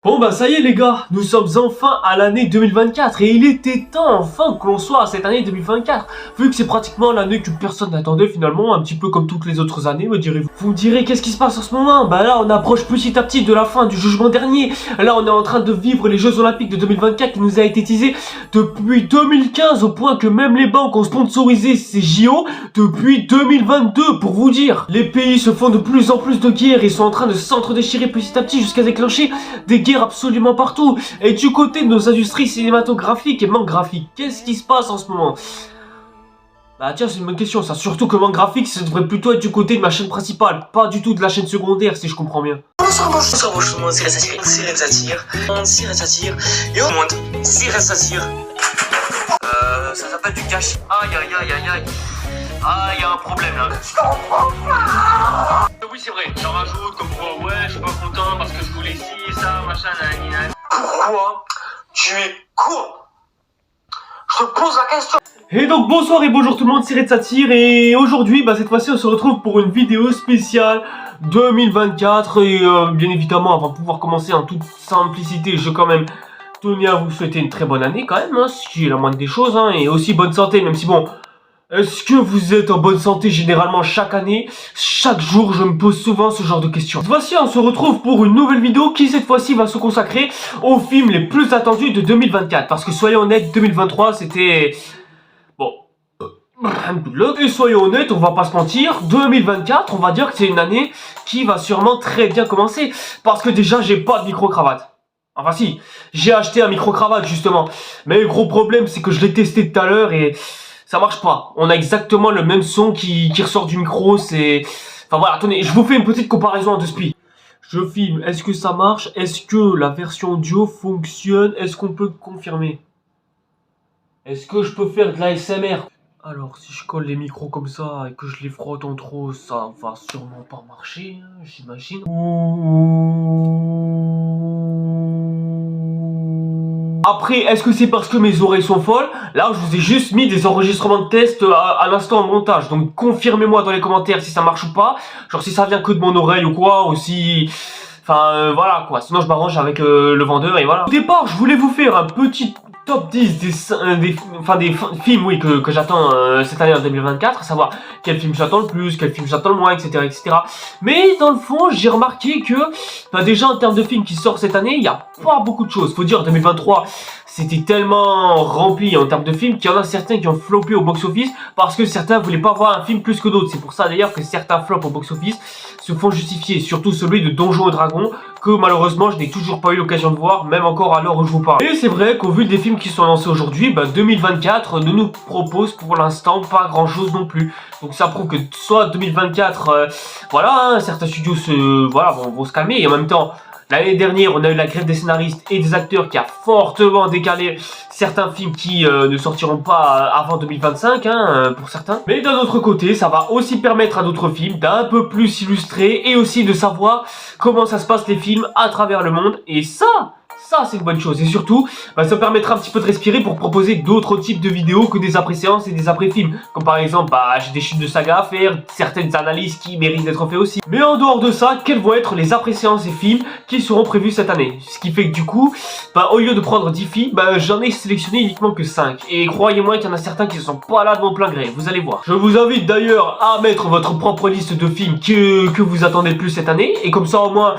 Bon bah ça y est les gars, nous sommes enfin à l'année 2024 et il était temps enfin que l'on soit à cette année 2024 vu que c'est pratiquement l'année que personne n'attendait finalement, un petit peu comme toutes les autres années me direz-vous. Vous me direz qu'est-ce qui se passe en ce moment? Bah là on approche petit à petit de la fin du jugement dernier. Là on est en train de vivre les Jeux Olympiques de 2024 qui nous a été teasé depuis 2015 au point que même les banques ont sponsorisé ces JO depuis 2022 pour vous dire. Les pays se font de plus en plus de guerres et sont en train de s'entre-déchirer petit à petit jusqu'à déclencher des guerres absolument partout. Et du côté de nos industries cinématographiques et manque graphique, qu'est-ce qui se passe en ce moment? Bah tiens, c'est une bonne question ça, surtout que manque graphique ça devrait plutôt être du côté de ma chaîne principale, pas du tout de la chaîne secondaire si je comprends bien. Bonsoir, Sire, et au monde, Sire. Ça s'appelle du cash. Aïe. Ah, y a un problème là. Oui, c'est vrai, j'en rajoute comme quoi, ouais, je suis pas content parce que je voulais ci, ça, machin, nanana. Pourquoi tu es con? Je te pose la question. Et donc bonsoir et bonjour tout le monde, c'est Red Satire et aujourd'hui, bah cette fois-ci on se retrouve pour une vidéo spéciale 2024 et bien évidemment avant de pouvoir commencer en toute simplicité, je quand même tenais à vous souhaiter une très bonne année quand même, hein, ce qui est la moindre des choses, hein, et aussi bonne santé, même si bon... Est-ce que vous êtes en bonne santé généralement chaque année? Chaque jour, je me pose souvent ce genre de questions. Cette fois-ci, on se retrouve pour une nouvelle vidéo qui, cette fois-ci, va se consacrer aux films les plus attendus de 2024. Parce que, soyons honnêtes, 2023, c'était... Bon... Et soyons honnêtes, on va pas se mentir, 2024, on va dire que c'est une année qui va sûrement très bien commencer. Parce que déjà, j'ai pas de micro-cravate. Enfin si, j'ai acheté un micro-cravate, justement. Mais le gros problème, c'est que je l'ai testé tout à l'heure et... ça marche pas. On a exactement le même son qui ressort du micro, c'est... Enfin voilà, attendez, je vous fais une petite comparaison en deux spi. Je filme, est-ce que ça marche? Est-ce que la version audio fonctionne? Est-ce qu'on peut confirmer? Est-ce que je peux faire de la SMR? Alors, si je colle les micros comme ça et que je les frotte en trop, ça va sûrement pas marcher, hein, j'imagine. Après, est-ce que c'est parce que mes oreilles sont folles? Là, je vous ai juste mis des enregistrements de test à l'instant en montage. Donc, confirmez-moi dans les commentaires si ça marche ou pas. Genre, si ça vient que de mon oreille ou quoi, ou si... Enfin, voilà, quoi. Sinon, je m'arrange avec le vendeur et voilà. Au départ, je voulais vous faire un petit top 10 des films, oui, que j'attends cette année en 2024. À savoir, quel film j'attends le plus, quel film j'attends le moins, etc., etc. Mais, dans le fond, j'ai remarqué que... Bah, déjà, en termes de films qui sortent cette année, il n'y a pas beaucoup de choses. Faut dire, 2023... c'était tellement rempli en termes de films qu'il y en a certains qui ont floppé au box-office parce que certains voulaient pas voir un film plus que d'autres. C'est pour ça d'ailleurs que certains flops au box-office se font justifier. Surtout celui de Donjons et Dragons que malheureusement je n'ai toujours pas eu l'occasion de voir, même encore à l'heure où je vous parle. Et c'est vrai qu'au vu des films qui sont lancés aujourd'hui, 2024 ne nous propose pour l'instant pas grand chose non plus. Donc ça prouve que soit 2024, voilà, hein, certains studios vont se calmer et en même temps... L'année dernière, on a eu la grève des scénaristes et des acteurs qui a fortement décalé certains films qui ne sortiront pas avant 2025, hein, pour certains. Mais d'un autre côté, ça va aussi permettre à d'autres films d'un peu plus illustrer et aussi de savoir comment ça se passe les films à travers le monde. Et ça c'est une bonne chose. Et surtout, ça permettra un petit peu de respirer pour proposer d'autres types de vidéos que des après-séances et des après-films. Comme par exemple, j'ai des chutes de saga à faire, certaines analyses qui méritent d'être faites aussi. Mais en dehors de ça, quels vont être les après-séances et films qui seront prévus cette année? Ce qui fait que du coup, au lieu de prendre 10 films, j'en ai sélectionné uniquement que 5. Et croyez-moi qu'il y en a certains qui ne sont pas là de mon plein gré, vous allez voir. Je vous invite d'ailleurs à mettre votre propre liste de films que vous attendez le plus cette année. Et comme ça au moins,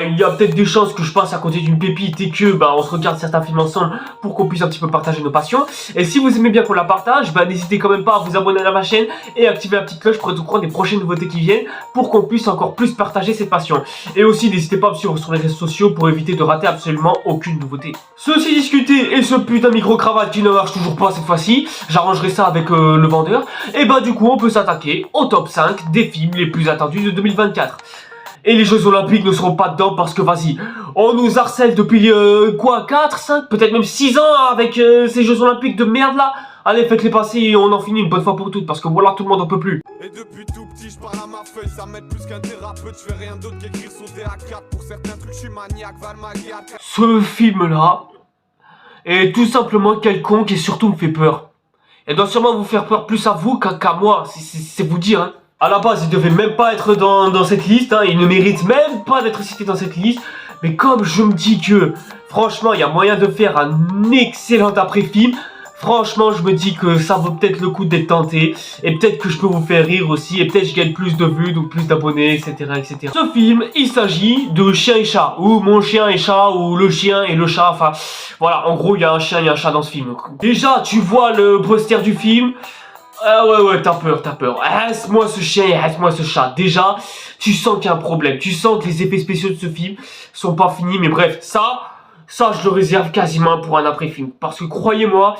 il y a peut-être des chances que je passe à côté d'une pépite et que on se regarde certains films ensemble pour qu'on puisse un petit peu partager nos passions. Et si vous aimez bien qu'on la partage, n'hésitez quand même pas à vous abonner à ma chaîne et activer la petite cloche pour être au courant des prochaines nouveautés qui viennent pour qu'on puisse encore plus partager cette passion. Et aussi n'hésitez pas à me suivre sur les réseaux sociaux pour éviter de rater absolument aucune nouveauté. Ceci discuté et ce putain de micro-cravate qui ne marche toujours pas cette fois-ci, j'arrangerai ça avec le vendeur. Et du coup on peut s'attaquer au top 5 des films les plus attendus de 2024. Et les Jeux Olympiques ne seront pas dedans parce que vas-y, on nous harcèle depuis 4, 5, peut-être même 6 ans avec ces Jeux Olympiques de merde là. Allez, faites-les passer et on en finit une bonne fois pour toutes parce que voilà, tout le monde en peut plus. Et depuis tout petit, je parle à ma feuille, ça m'aide plus qu'un thérapeute. Je fais rien d'autre qu'écrire sauter à 4. Pour certains trucs, je suis maniaque, Valmaguiac. Ce film-là est tout simplement quelconque et surtout me fait peur. Elle doit sûrement vous faire peur plus à vous qu'à moi, c'est vous dire, hein. À la base, il devait même pas être dans cette liste, hein. Il ne mérite même pas d'être cité dans cette liste. Mais comme je me dis que, franchement, il y a moyen de faire un excellent après-film, franchement, je me dis que ça vaut peut-être le coup d'être tenté. Et peut-être que je peux vous faire rire aussi. Et peut-être que je gagne plus de vues, donc plus d'abonnés, etc., etc. Ce film, il s'agit de Chien et Chat. Ou Mon Chien et Chat, ou Le Chien et le Chat. Enfin, voilà, en gros, il y a un chien et un chat dans ce film. Déjà, tu vois le poster du film. Ah ouais, t'as peur. Reste-moi ce chien et reste-moi ce chat. Déjà, tu sens qu'il y a un problème. Tu sens que les effets spéciaux de ce film sont pas finis. Mais bref, ça, je le réserve quasiment pour un après-film. Parce que croyez-moi,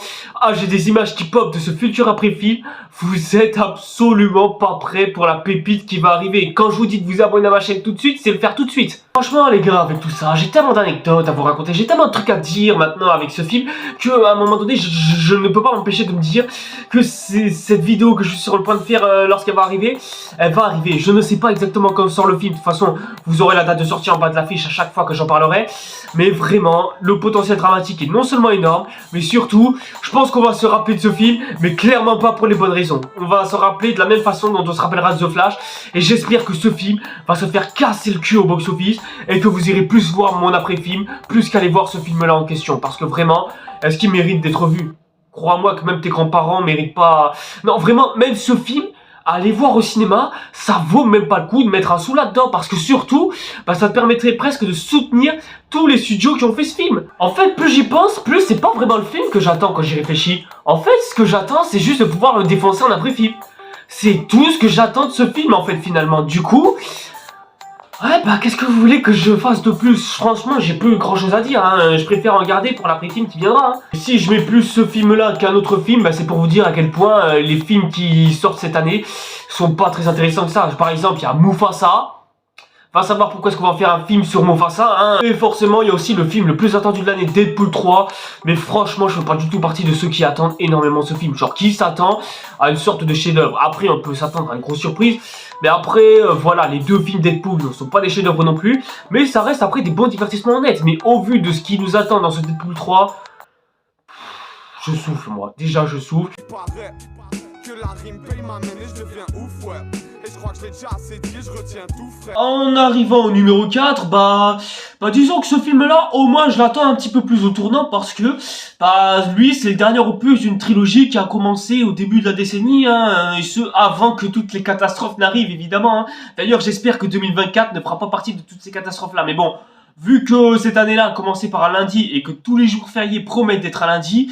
j'ai des images qui pop de ce futur après-film. Vous êtes absolument pas prêts pour la pépite qui va arriver. Et quand je vous dis de vous abonner à ma chaîne tout de suite, c'est le faire tout de suite. Franchement, les gars, avec tout ça, j'ai tellement d'anecdotes à vous raconter. J'ai tellement de trucs à dire maintenant avec ce film que à un moment donné, je ne peux pas m'empêcher de me dire que cette vidéo que je suis sur le point de faire lorsqu'elle va arriver, elle va arriver. Je ne sais pas exactement quand sort le film. De toute façon, vous aurez la date de sortie en bas de l'affiche à chaque fois que j'en parlerai. Mais vraiment, le potentiel dramatique est non seulement énorme, mais surtout, je pense qu'on va se rappeler de ce film, mais clairement pas pour les bonnes raisons. On va se rappeler de la même façon dont on se rappellera de The Flash, et j'espère que ce film va se faire casser le cul au box-office, et que vous irez plus voir mon après-film, plus qu'aller voir ce film-là en question, parce que vraiment, est-ce qu'il mérite d'être vu? Crois-moi que même tes grands-parents méritent pas... Non, vraiment, même ce film... Aller voir au cinéma, ça vaut même pas le coup de mettre un sou là-dedans, parce que surtout, ça te permettrait presque de soutenir tous les studios qui ont fait ce film. En fait, plus j'y pense, plus c'est pas vraiment le film que j'attends quand j'y réfléchis. En fait, ce que j'attends, c'est juste de pouvoir le défoncer en après-film. C'est tout ce que j'attends de ce film, en fait, finalement. Du coup... Ouais, qu'est-ce que vous voulez que je fasse de plus? Franchement, j'ai plus grand chose à dire, hein. Je préfère en garder pour l'après-film qui viendra, hein. Si je mets plus ce film-là qu'un autre film, c'est pour vous dire à quel point les films qui sortent cette année sont pas très intéressants que ça. Par exemple, il y a Mufasa. Va savoir pourquoi est-ce qu'on va en faire un film sur Mufasa, hein. Et forcément, il y a aussi le film le plus attendu de l'année, Deadpool 3. Mais franchement, je fais pas du tout partie de ceux qui attendent énormément ce film. Genre, qui s'attend à une sorte de chef-d'œuvre. Après, on peut s'attendre à une grosse surprise. Mais après, voilà, les deux films Deadpool ne sont pas des chefs-d'œuvre non plus. Mais ça reste après des bons divertissements honnêtes. Mais au vu de ce qui nous attend dans ce Deadpool 3, je souffle, moi. Déjà, je souffle. Que la rime paye m'amène et je deviens ouf, ouais. Et je crois que je l'ai déjà assez dit, je retiens tout, frère. En arrivant au numéro 4, disons que ce film-là, au moins, je l'attends un petit peu plus au tournant parce que, lui, c'est le dernier opus d'une trilogie qui a commencé au début de la décennie, hein, et ce, avant que toutes les catastrophes n'arrivent, évidemment, hein. D'ailleurs, j'espère que 2024 ne fera pas partie de toutes ces catastrophes-là, mais bon, vu que cette année-là a commencé par un lundi et que tous les jours fériés promettent d'être un lundi,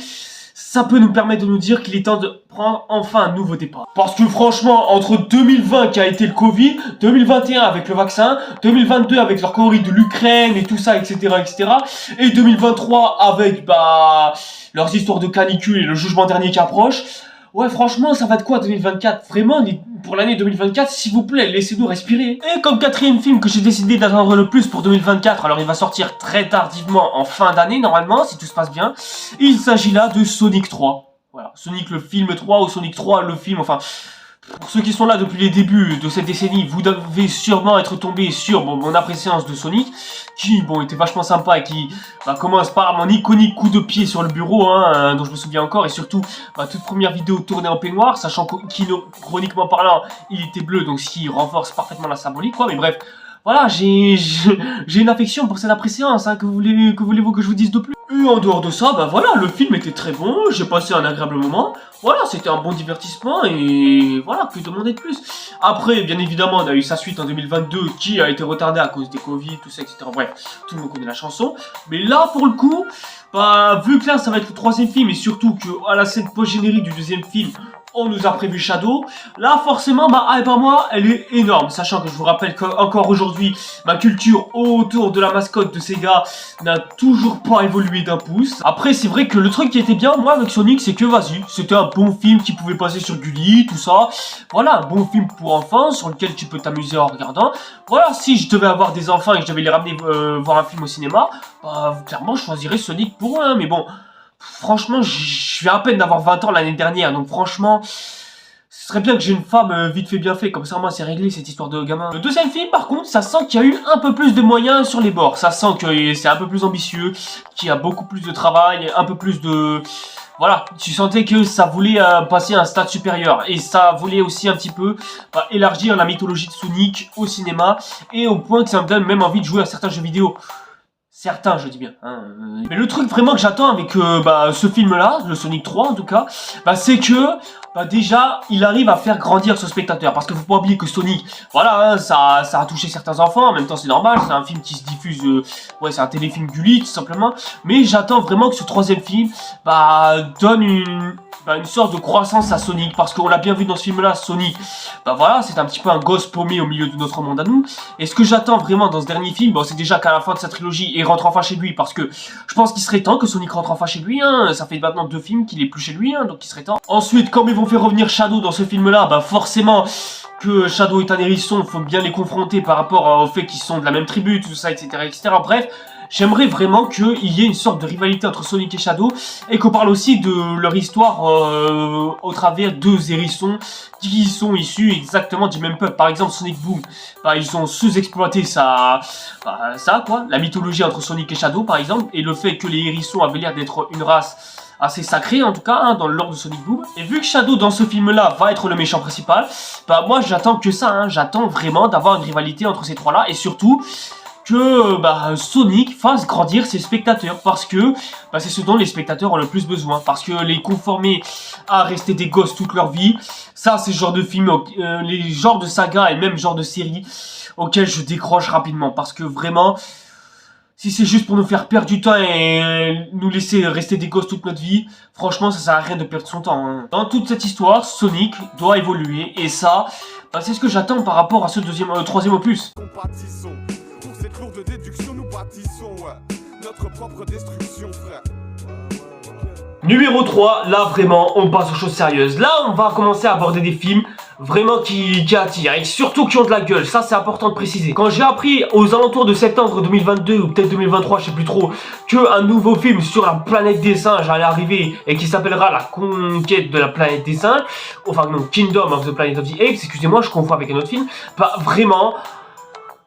ça peut nous permettre de nous dire qu'il est temps de prendre enfin un nouveau départ. Parce que franchement, entre 2020 qui a été le Covid, 2021 avec le vaccin, 2022 avec leur connerie de l'Ukraine et tout ça, etc., et 2023 avec, leurs histoires de canicule et le jugement dernier qui approche. Ouais, franchement, ça va de quoi 2024? Vraiment, pour l'année 2024, s'il vous plaît, laissez-nous respirer. Et comme quatrième film que j'ai décidé d'attendre le plus pour 2024, alors il va sortir très tardivement en fin d'année, normalement, si tout se passe bien. Il s'agit là de Sonic 3. Voilà, Sonic le film 3 ou Sonic 3 le film, enfin... Pour ceux qui sont là depuis les débuts de cette décennie, vous devez sûrement être tombé sur mon appréciation de Sonic, qui, était vachement sympa et qui commence par mon iconique coup de pied sur le bureau, dont je me souviens encore, et surtout, toute première vidéo tournée en peignoir, sachant chroniquement parlant, il était bleu, donc ce qui renforce parfaitement la symbolique, quoi, mais bref, voilà, j'ai une affection pour cette appréciation, que voulez-vous que je vous dise de plus? Et en dehors de ça, voilà, le film était très bon, j'ai passé un agréable moment, voilà, c'était un bon divertissement, et voilà, que demander de plus? Après, bien évidemment, on a eu sa suite en 2022, qui a été retardée à cause des Covid, tout ça, etc. Bref, tout le monde connaît la chanson, mais là, pour le coup, vu que là, ça va être le troisième film, et surtout qu'à la scène post-générique du deuxième film, on nous a prévu Shadow. Là, forcément, moi, elle est énorme. Sachant que je vous rappelle qu'encore aujourd'hui, ma culture autour de la mascotte de Sega n'a toujours pas évolué d'un pouce. Après, c'est vrai que le truc qui était bien, moi, avec Sonic, c'est que, vas-y, c'était un bon film qui pouvait passer sur Gulli, tout ça. Voilà, un bon film pour enfants, sur lequel tu peux t'amuser en regardant. Voilà, si je devais avoir des enfants et que je devais les ramener voir un film au cinéma, clairement, je choisirais Sonic pour eux, mais bon... Franchement, je viens à peine d'avoir 20 ans l'année dernière, donc franchement, ce serait bien que j'ai une femme vite fait bien fait, comme ça moi c'est réglé cette histoire de gamin. Le deuxième film par contre, ça sent qu'il y a eu un peu plus de moyens sur les bords, ça sent que c'est un peu plus ambitieux, qu'il y a beaucoup plus de travail, un peu plus de... Voilà, tu sentais que ça voulait passer à un stade supérieur, et ça voulait aussi un petit peu élargir la mythologie de Sonic au cinéma, et au point que ça me donne même envie de jouer à certains jeux vidéo. Certains, je dis bien. Hein. Mais le truc vraiment que j'attends avec ce film-là, le Sonic 3 en tout cas, c'est que déjà, il arrive à faire grandir ce spectateur. Parce qu'il faut pas oublier que Sonic, voilà, hein, ça a touché certains enfants. En même temps, c'est normal, c'est un film qui se diffuse, ouais, c'est un téléfilm Gulli, tout simplement. Mais j'attends vraiment que ce troisième film, donne une sorte de croissance à Sonic. Parce qu'on l'a bien vu dans ce film-là, Sonic, voilà, c'est un petit peu un gosse paumé au milieu de notre monde à nous. Et ce que j'attends vraiment dans ce dernier film, c'est déjà qu'à la fin de sa trilogie, il rentre enfin chez lui, parce que je pense qu'il serait temps que Sonic rentre enfin chez lui, hein. Ça fait maintenant 2 films qu'il est plus chez lui, hein, donc il serait temps. Ensuite, comme ils vont faire revenir Shadow dans ce film-là, forcément que Shadow est un hérisson, faut bien les confronter par rapport au fait qu'ils sont de la même tribu, tout ça, etc., etc. Bref, j'aimerais vraiment qu'il y ait une sorte de rivalité entre Sonic et Shadow, et qu'on parle aussi de leur histoire au travers 2 hérissons qui sont issus exactement du même peuple. Par exemple, Sonic Boom, ils ont sous-exploité la mythologie entre Sonic et Shadow, par exemple, et le fait que les hérissons avaient l'air d'être une race assez sacrée, en tout cas, hein, dans le lore de Sonic Boom. Et vu que Shadow, dans ce film-là, va être le méchant principal, moi, j'attends que ça, hein, j'attends vraiment d'avoir une rivalité entre ces trois-là, et surtout que Sonic fasse grandir ses spectateurs, parce que c'est ce dont les spectateurs ont le plus besoin, parce que les conformer à rester des gosses toute leur vie, ça c'est le genre de film, les genres de sagas et même genre de séries auxquels je décroche rapidement, parce que vraiment, si c'est juste pour nous faire perdre du temps et nous laisser rester des gosses toute notre vie, franchement ça sert à rien de perdre son temps, hein. Dans toute cette histoire, Sonic doit évoluer, et ça, c'est ce que j'attends par rapport à ce troisième opus. Compatissons. Pour cette lourde déduction, nous bâtissons notre propre destruction, frère. Numéro 3, là vraiment on passe aux choses sérieuses. Là on va commencer à aborder des films vraiment qui attirent et surtout qui ont de la gueule, ça c'est important de préciser. Quand j'ai appris aux alentours de septembre 2022 ou peut-être 2023, je sais plus trop, qu'un nouveau film sur la planète des singes allait arriver et qui s'appellera La Conquête de la planète des singes, enfin non, Kingdom of the Planet of the Apes, excusez-moi je confonds avec un autre film, vraiment...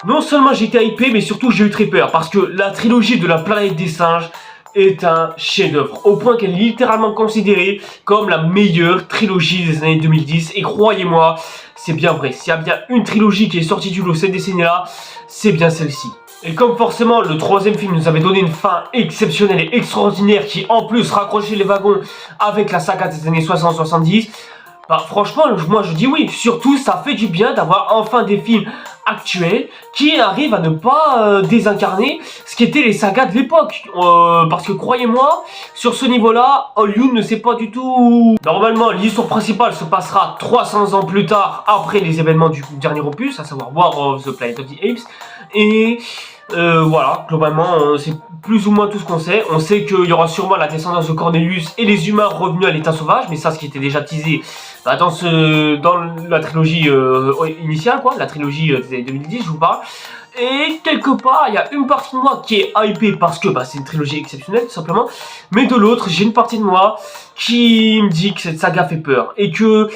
Non seulement j'ai été hypé, mais surtout j'ai eu très peur, parce que la trilogie de la planète des singes est un chef-d'œuvre, au point qu'elle est littéralement considérée comme la meilleure trilogie des années 2010, et croyez-moi, c'est bien vrai, s'il y a bien une trilogie qui est sortie du lot cette décennie-là, c'est bien celle-ci. Et comme forcément le troisième film nous avait donné une fin exceptionnelle et extraordinaire, qui en plus raccrochait les wagons avec la saga des années 60-70, franchement, moi je dis oui, surtout ça fait du bien d'avoir enfin des films actuels qui arrivent à ne pas désincarner ce qu'étaient les sagas de l'époque. Parce que croyez-moi, sur ce niveau-là, Hollywood ne sait pas du tout... Normalement, l'histoire principale se passera 300 ans plus tard, après les événements du dernier opus, à savoir War of the Planet of the Apes, et... voilà, globalement, c'est plus ou moins tout ce qu'on sait. On sait qu'il y aura sûrement la descendance de Cornelius et les humains revenus à l'état sauvage, mais ça, ce qui était déjà teasé dans la trilogie initiale, quoi, la trilogie des années 2010, je vous parle. Et quelque part, il y a une partie de moi qui est hypée parce que c'est une trilogie exceptionnelle, tout simplement. Mais de l'autre, j'ai une partie de moi qui me dit que cette saga fait peur et que...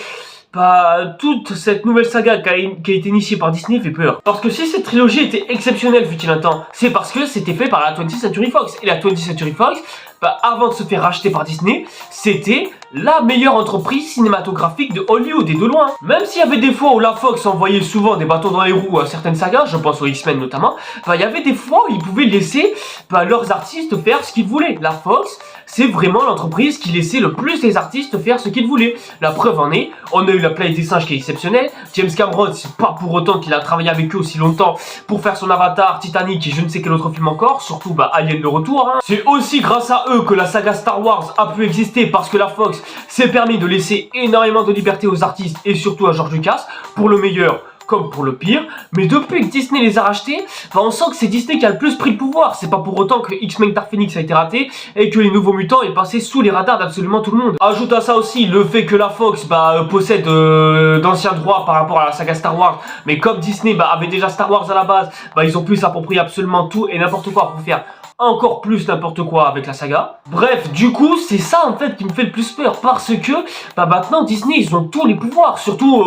toute cette nouvelle saga qui a été initiée par Disney fait peur. Parce que si cette trilogie était exceptionnelle fut-il un temps, c'est parce que c'était fait par la 20th Century Fox. Et la 20th Century Fox, avant de se faire racheter par Disney, c'était la meilleure entreprise cinématographique de Hollywood et de loin. Même s'il y avait des fois où la Fox envoyait souvent des bâtons dans les roues à certaines sagas, je pense aux X-Men notamment, il y avait des fois où ils pouvaient laisser leurs artistes faire ce qu'ils voulaient. La Fox, c'est vraiment l'entreprise qui laissait le plus les artistes faire ce qu'ils voulaient. La preuve en est, on a eu La Planète des Singes qui est exceptionnelle. James Cameron, c'est pas pour autant qu'il a travaillé avec eux aussi longtemps pour faire son Avatar, Titanic et je ne sais quel autre film encore, surtout Alien le Retour. Hein. C'est aussi grâce à eux que la saga Star Wars a pu exister parce que la Fox s'est permis de laisser énormément de liberté aux artistes et surtout à George Lucas, pour le meilleur comme pour le pire, mais depuis que Disney les a rachetés, on sent que c'est Disney qui a le plus pris le pouvoir. C'est pas pour autant que X-Men Dark Phoenix a été raté et que les Nouveaux Mutants est passé sous les radars d'absolument tout le monde. Ajoute à ça aussi le fait que la Fox possède d'anciens droits par rapport à la saga Star Wars, mais comme Disney avait déjà Star Wars à la base, ils ont pu s'approprier absolument tout et n'importe quoi pour faire encore plus n'importe quoi avec la saga. Bref, du coup, c'est ça en fait qui me fait le plus peur, parce que maintenant Disney, ils ont tous les pouvoirs, surtout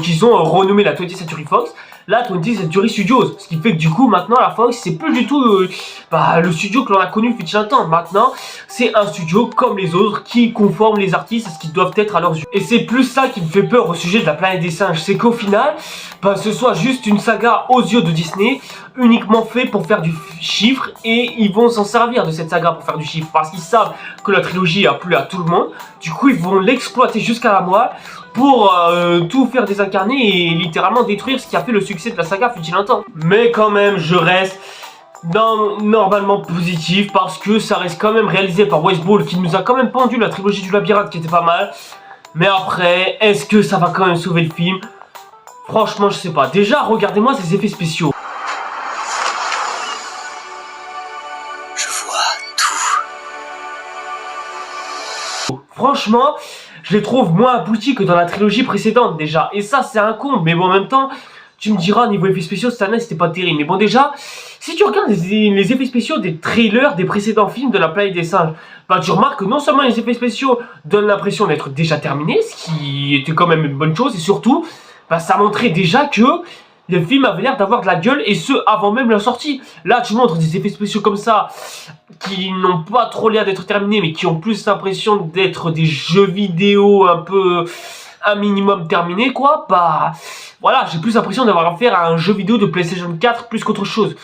qu'ils ont renommé la 20th Century Fox Là, 20th Century Studios. Ce qui fait que du coup, maintenant, la Fox, c'est plus du tout le studio que l'on a connu depuis un temps. Maintenant, c'est un studio comme les autres qui conforme les artistes à ce qu'ils doivent être à leurs yeux. Et c'est plus ça qui me fait peur au sujet de la planète des singes. C'est qu'au final, ce soit juste une saga aux yeux de Disney, uniquement fait pour faire du chiffre, et ils vont s'en servir de cette saga pour faire du chiffre parce qu'ils savent que la trilogie a plu à tout le monde. Du coup, ils vont l'exploiter jusqu'à la moelle pour tout faire désincarner et littéralement détruire ce qui a fait le succès de la saga fut-il un temps. Mais quand même, je reste normalement positif parce que ça reste quand même réalisé par Westball qui nous a quand même pendu la trilogie du labyrinthe qui était pas mal. Mais après, est-ce que ça va quand même sauver le film? Franchement, je sais pas. Déjà, regardez-moi ces effets spéciaux. Je vois tout. Franchement, je les trouve moins aboutis que dans la trilogie précédente déjà. Et ça, c'est un comble. Mais bon, en même temps, tu me diras, niveau effets spéciaux, cette année, c'était pas terrible. Mais bon, déjà, si tu regardes les effets spéciaux des trailers des précédents films de la planète des singes, tu remarques que non seulement les effets spéciaux donnent l'impression d'être déjà terminés, ce qui était quand même une bonne chose, et surtout, ça montrait déjà que le film avait l'air d'avoir de la gueule, et ce, avant même la sortie. Là, tu montres des effets spéciaux comme ça, qui n'ont pas trop l'air d'être terminés, mais qui ont plus l'impression d'être des jeux vidéo un minimum terminés, quoi. Voilà, j'ai plus l'impression d'avoir affaire à un jeu vidéo de PlayStation 4 plus qu'autre chose.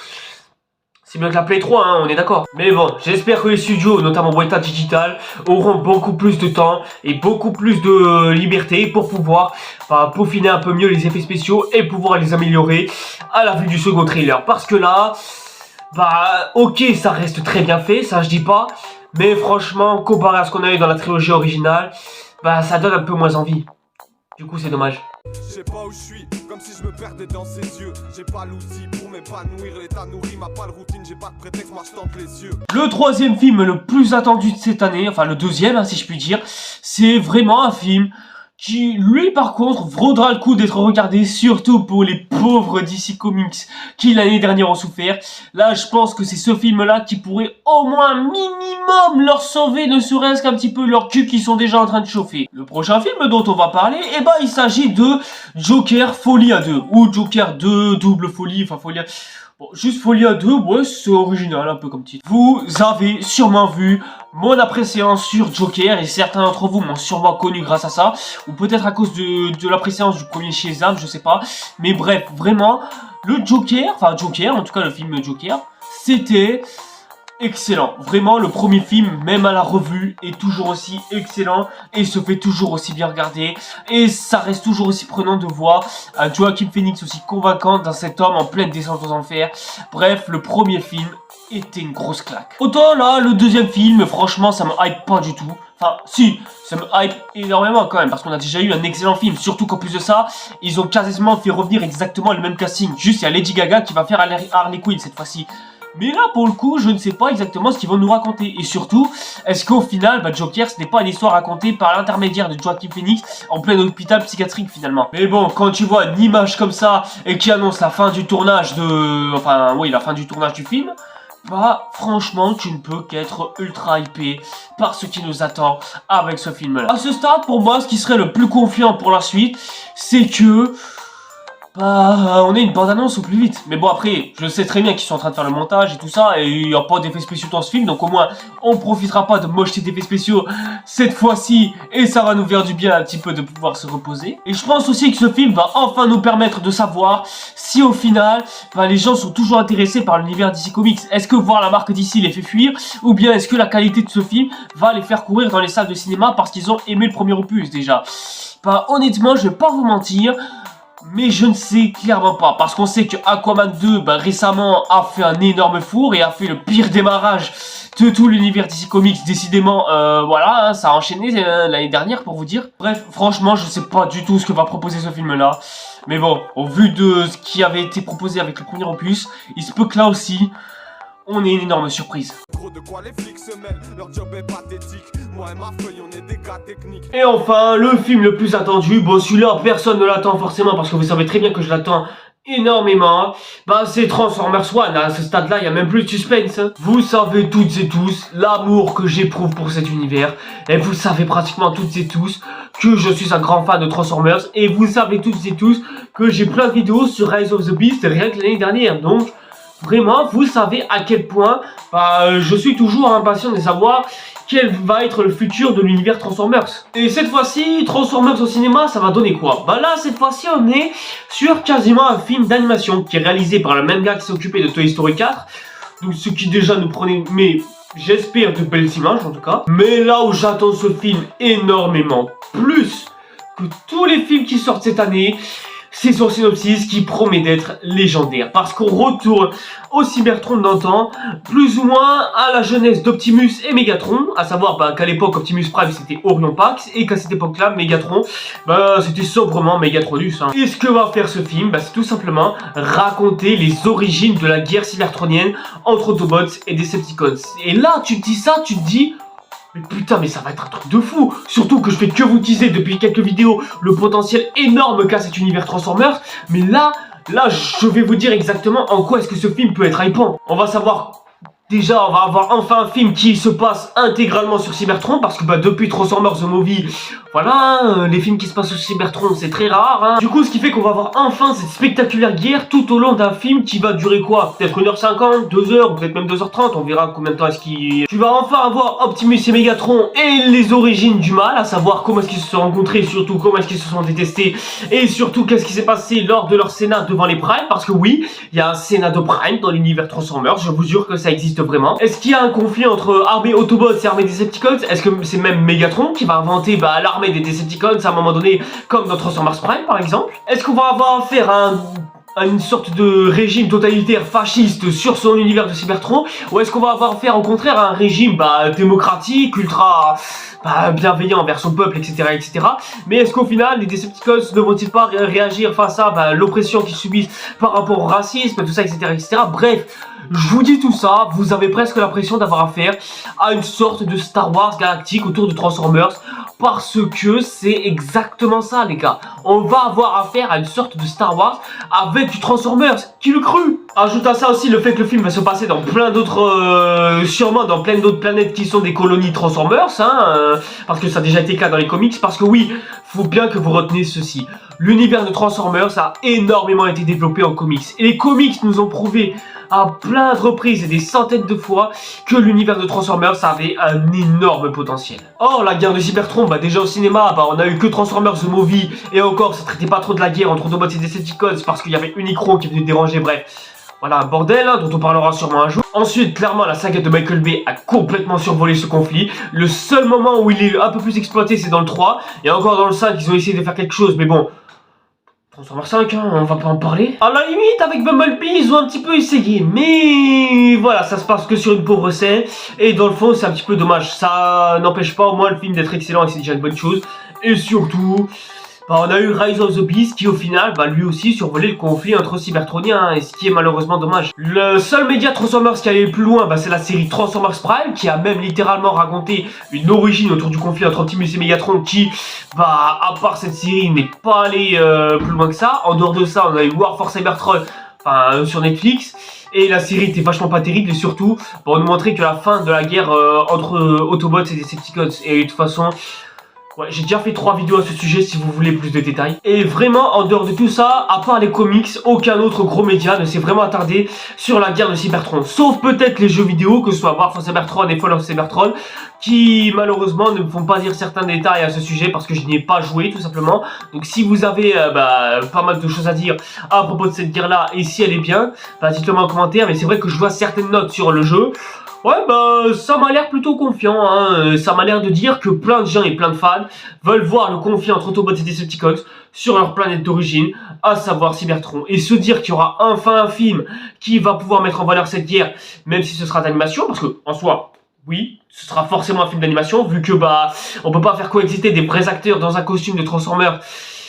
C'est mieux que la Play 3, hein, on est d'accord. Mais bon, j'espère que les studios, notamment Weta Digital, auront beaucoup plus de temps et beaucoup plus de liberté pour pouvoir peaufiner un peu mieux les effets spéciaux et pouvoir les améliorer à la vue du second trailer. Parce que là, ok, ça reste très bien fait, ça je dis pas. Mais franchement, comparé à ce qu'on a eu dans la trilogie originale, ça donne un peu moins envie. Du coup, c'est dommage. Je sais pas où je suis, comme si je me perdais dans ses yeux. J'ai pas l'outil pour m'épanouir, l'état nourri m'a pas de routine, j'ai pas de prétexte, moi je tente les yeux. Le troisième film le plus attendu de cette année, enfin le deuxième hein, si je puis dire, c'est vraiment un film qui, lui par contre, vaudra le coup d'être regardé, surtout pour les pauvres DC Comics qui l'année dernière ont souffert. Là, je pense que c'est ce film-là qui pourrait au moins minimum leur sauver, ne serait-ce qu'un petit peu leur cul qui sont déjà en train de chauffer. Le prochain film dont on va parler, il s'agit de Joker Folie à 2, ou Joker 2 Double Folie, enfin Folie à... Bon, juste Folie à 2, ouais, c'est original un peu comme titre. Vous avez sûrement vu mon appréciation sur Joker, et certains d'entre vous m'ont sûrement connu grâce à ça, ou peut-être à cause de l'appréciation du premier Shazam, je sais pas. Mais bref, vraiment, le Joker, en tout cas le film Joker, c'était excellent. Vraiment, le premier film, même à la revue, est toujours aussi excellent et se fait toujours aussi bien regarder. Et ça reste toujours aussi prenant de voir un Joaquin Phoenix aussi convaincant dans cet homme en pleine descente aux enfers. Bref, le premier film était une grosse claque. Autant là, le deuxième film, franchement, ça me hype pas du tout. Enfin, si, ça me hype énormément quand même, parce qu'on a déjà eu un excellent film. Surtout qu'en plus de ça, ils ont quasiment fait revenir exactement le même casting. Juste, il y a Lady Gaga qui va faire Harley Quinn cette fois-ci. Mais là, pour le coup, je ne sais pas exactement ce qu'ils vont nous raconter. Et surtout, est-ce qu'au final, Joker, ce n'est pas une histoire racontée par l'intermédiaire de Joaquin Phoenix en plein hôpital psychiatrique finalement. Mais bon, quand tu vois une image comme ça et qui annonce la fin du tournage la fin du tournage du film, franchement, tu ne peux qu'être ultra hypé par ce qui nous attend avec ce film-là. À ce stade, pour moi, ce qui serait le plus confiant pour la suite, c'est que... on est une bande-annonce au plus vite. Mais bon, après, je sais très bien qu'ils sont en train de faire le montage et tout ça, et il n'y a pas d'effets spéciaux dans ce film, donc au moins, on profitera pas de mocheté d'effets spéciaux cette fois-ci, et ça va nous faire du bien un petit peu de pouvoir se reposer. Et je pense aussi que ce film va enfin nous permettre de savoir si au final, les gens sont toujours intéressés par l'univers DC Comics. Est-ce que voir la marque DC les fait fuir, ou bien est-ce que la qualité de ce film va les faire courir dans les salles de cinéma parce qu'ils ont aimé le premier opus déjà. Honnêtement, je vais pas vous mentir, mais je ne sais clairement pas, parce qu'on sait que Aquaman 2 récemment a fait un énorme four et a fait le pire démarrage de tout l'univers DC Comics. Décidément, ça a enchaîné l'année dernière pour vous dire. Bref, franchement, je sais pas du tout ce que va proposer ce film là. Mais bon, au vu de ce qui avait été proposé avec le premier opus, il se peut que là aussi, on ait une énorme surprise. De quoi les flics se mêlent, leur job est pathétique. Moi et ma feuille, on est des gars techniques. Et enfin, le film le plus attendu, bon celui-là personne ne l'attend forcément parce que vous savez très bien que je l'attends énormément. C'est Transformers One, à ce stade-là, il n'y a même plus de suspense. Vous savez toutes et tous l'amour que j'éprouve pour cet univers. Et vous savez pratiquement toutes et tous que je suis un grand fan de Transformers. Et vous savez toutes et tous que j'ai plein de vidéos sur Rise of the Beast rien que l'année dernière. Donc, vraiment, vous savez à quel point je suis toujours impatient de savoir quel va être le futur de l'univers Transformers. Et cette fois-ci, Transformers au cinéma, ça va donner quoi? Bah là, cette fois-ci, on est sur quasiment un film d'animation qui est réalisé par le même gars qui s'est occupé de Toy Story 4. Donc ce qui déjà nous prenait, mais j'espère, de belles images en tout cas. Mais là où j'attends ce film énormément, plus que tous les films qui sortent cette année, c'est son synopsis qui promet d'être légendaire. Parce qu'on retourne au Cybertron d'antan, plus ou moins à la jeunesse d'Optimus et Megatron. À savoir qu'à l'époque, Optimus Prime c'était Orion Pax, et qu'à cette époque-là, Megatron, c'était sobrement Megatronus. Hein. Et ce que va faire ce film, c'est tout simplement raconter les origines de la guerre cybertronienne entre Autobots et Decepticons. Et là, tu te dis ça, tu te dis... Mais putain, mais ça va être un truc de fou. Surtout que je fais que vous teaser depuis quelques vidéos le potentiel énorme qu'a cet univers Transformers. Mais là, je vais vous dire exactement en quoi est-ce que ce film peut être hypant. On va savoir... Déjà, on va avoir enfin un film qui se passe intégralement sur Cybertron, parce que depuis Transformers The Movie, voilà, les films qui se passent sur Cybertron, c'est très rare. Hein. Du coup, ce qui fait qu'on va avoir enfin cette spectaculaire guerre tout au long d'un film qui va durer quoi? Peut-être 1h50, 2h, ou peut-être même 2h30, on verra combien de temps est-ce qu'il... Tu vas enfin avoir Optimus et Megatron et les origines du mal, à savoir comment est-ce qu'ils se sont rencontrés, surtout comment est-ce qu'ils se sont détestés, et surtout qu'est-ce qui s'est passé lors de leur Sénat devant les Primes, parce que oui, il y a un Sénat de Prime dans l'univers Transformers, je vous jure que ça existe vraiment. Est-ce qu'il y a un conflit entre armée Autobots et armée Decepticons? Est-ce que c'est même Megatron qui va inventer l'armée des Decepticons à un moment donné, comme dans Transformers Prime par exemple? Est-ce qu'on va avoir affaire à une sorte de régime totalitaire fasciste sur son univers de Cybertron? Ou est-ce qu'on va avoir affaire au contraire à un régime démocratique, ultra bienveillant envers son peuple, etc. etc. Mais est-ce qu'au final, les Decepticons ne vont-ils pas réagir face à l'oppression qu'ils subissent par rapport au racisme, tout ça, etc. etc. Bref, je vous dis tout ça, vous avez presque l'impression d'avoir affaire à une sorte de Star Wars galactique autour de Transformers, parce que c'est exactement ça les gars. On va avoir affaire à une sorte de Star Wars avec du Transformers, qui le cru? Ajoute à ça aussi le fait que le film va se passer dans plein d'autres, sûrement dans plein d'autres planètes qui sont des colonies Transformers, parce que ça a déjà été le cas dans les comics, parce que oui, faut bien que vous reteniez ceci. L'univers de Transformers a énormément été développé en comics, et les comics nous ont prouvé à plein de reprises et des centaines de fois que l'univers de Transformers avait un énorme potentiel. Or, la guerre de Cybertron, déjà au cinéma, on a eu que Transformers The Movie, et encore, ça traitait pas trop de la guerre entre Autobots et Decepticons, parce qu'il y avait Unicron qui venait déranger, bref. Voilà, un bordel dont on parlera sûrement un jour. Ensuite, clairement, la saga de Michael Bay a complètement survolé ce conflit. Le seul moment où il est un peu plus exploité, c'est dans le 3, et encore dans le 5, ils ont essayé de faire quelque chose, mais bon... Transformers 5, on va pas en parler. À la limite, avec Bumblebee, ils ont un petit peu essayé. Mais voilà, ça se passe que sur une pauvre scène. Et dans le fond, c'est un petit peu dommage. Ça n'empêche pas au moins le film d'être excellent et c'est déjà une bonne chose. Et surtout, on a eu Rise of the Beast qui au final, lui aussi survolait le conflit entre Cybertroniens. Et ce qui est malheureusement dommage. Le seul média Transformers qui allait plus loin, c'est la série Transformers Prime, qui a même littéralement raconté une origine autour du conflit entre Optimus et Megatron, qui, à part cette série, n'est pas allé plus loin que ça. En dehors de ça, on a eu War for Cybertron, sur Netflix. Et la série était vachement pas terrible, et surtout, pour nous montrer que la fin de la guerre entre Autobots et Decepticons. Et de toute façon... Ouais, j'ai déjà fait 3 vidéos à ce sujet si vous voulez plus de détails. Et vraiment, en dehors de tout ça, à part les comics, aucun autre gros média ne s'est vraiment attardé sur la guerre de Cybertron. Sauf peut-être les jeux vidéo, que ce soit War for Cybertron et Fall of Cybertron, qui malheureusement ne me font pas dire certains détails à ce sujet parce que je n'y ai pas joué tout simplement. Donc si vous avez pas mal de choses à dire à propos de cette guerre-là, et si elle est bien, dites-le moi en commentaire. Mais c'est vrai que je vois certaines notes sur le jeu. Ouais, ça m'a l'air plutôt confiant, ça m'a l'air de dire que plein de gens et plein de fans veulent voir le conflit entre Autobots et Decepticons sur leur planète d'origine, à savoir Cybertron. Et se dire qu'il y aura enfin un film qui va pouvoir mettre en valeur cette guerre, même si ce sera d'animation, parce que, en soi, oui, ce sera forcément un film d'animation, vu que, on peut pas faire coexister des vrais acteurs dans un costume de Transformers.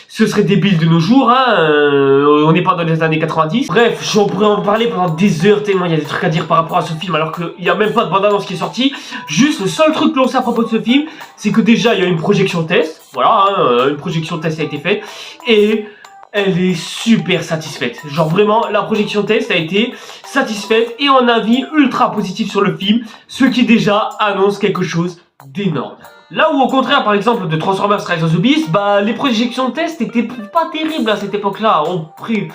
Ce serait débile de nos jours, on n'est pas dans les années 90. Bref, j'en pourrais en parler pendant des heures, tellement il y a des trucs à dire par rapport à ce film, alors qu'il n'y a même pas de bande-annonce qui est sortie. Juste, le seul truc que l'on sait à propos de ce film, c'est que déjà, il y a une projection test. Voilà, une projection test a été faite. Et elle est super satisfaite. Genre vraiment, la projection test a été satisfaite et on a un avis ultra positif sur le film, ce qui déjà annonce quelque chose d'énorme. Là où au contraire par exemple de Transformers Rise of the Beast, bah les projections de test étaient pas terribles à cette époque-là, au prix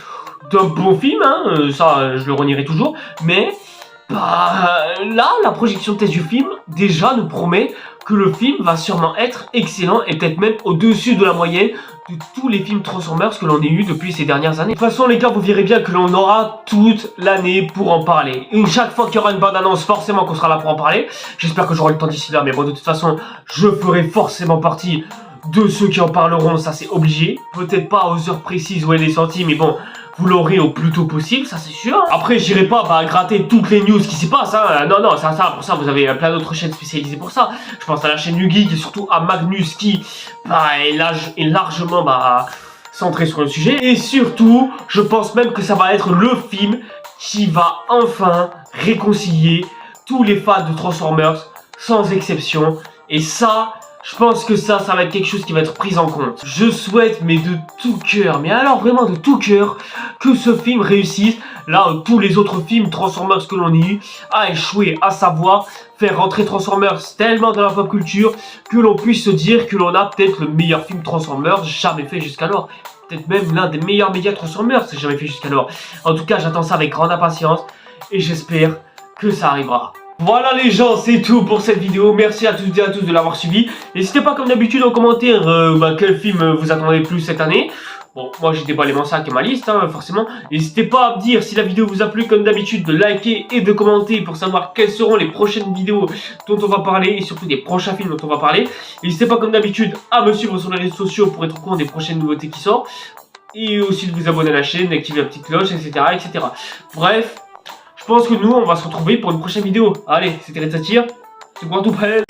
d'un bon film, hein, ça je le renierai toujours, mais bah là la projection de test du film déjà nous promet que le film va sûrement être excellent et peut-être même au-dessus de la moyenne de tous les films Transformers que l'on ait eu depuis ces dernières années. De toute façon les gars, vous verrez bien que l'on aura toute l'année pour en parler. Et chaque fois qu'il y aura une bande-annonce, forcément qu'on sera là pour en parler. J'espère que j'aurai le temps d'ici là, mais bon de toute façon, je ferai forcément partie de ceux qui en parleront, ça c'est obligé. Peut-être pas aux heures précises où elle est sortie, mais bon, vous l'aurez au plus tôt possible, ça c'est sûr. Après, j'irai pas gratter toutes les news qui s'y passent, hein. Non, pour ça, vous avez plein d'autres chaînes spécialisées pour ça. Je pense à la chaîne YouGeek et surtout à Magnus qui est largement centré sur le sujet. Et surtout, je pense même que ça va être le film qui va enfin réconcilier tous les fans de Transformers, sans exception. Et ça... je pense que ça va être quelque chose qui va être pris en compte. Je souhaite, mais de tout cœur, mais alors vraiment de tout cœur, que ce film réussisse. Là où tous les autres films Transformers que l'on a eu a échoué, à savoir faire rentrer Transformers tellement dans la pop culture que l'on puisse se dire que l'on a peut-être le meilleur film Transformers jamais fait jusqu'alors. Peut-être même l'un des meilleurs médias Transformers jamais fait jusqu'alors. En tout cas, j'attends ça avec grande impatience et j'espère que ça arrivera. Voilà les gens, c'est tout pour cette vidéo. Merci à toutes et à tous de l'avoir suivi. N'hésitez pas comme d'habitude en commentaire quel film vous attendez le plus cette année. Bon, moi j'ai déballé mon sac et ma liste, hein, forcément. N'hésitez pas à me dire si la vidéo vous a plu, comme d'habitude, de liker et de commenter pour savoir quelles seront les prochaines vidéos dont on va parler et surtout des prochains films dont on va parler. N'hésitez pas comme d'habitude à me suivre sur les réseaux sociaux pour être au courant des prochaines nouveautés qui sortent. Et aussi de vous abonner à la chaîne, d'activer la petite cloche, etc. etc. Bref. Je pense que nous, on va se retrouver pour une prochaine vidéo. Allez, c'était Red Satire. C'est quoi tout près.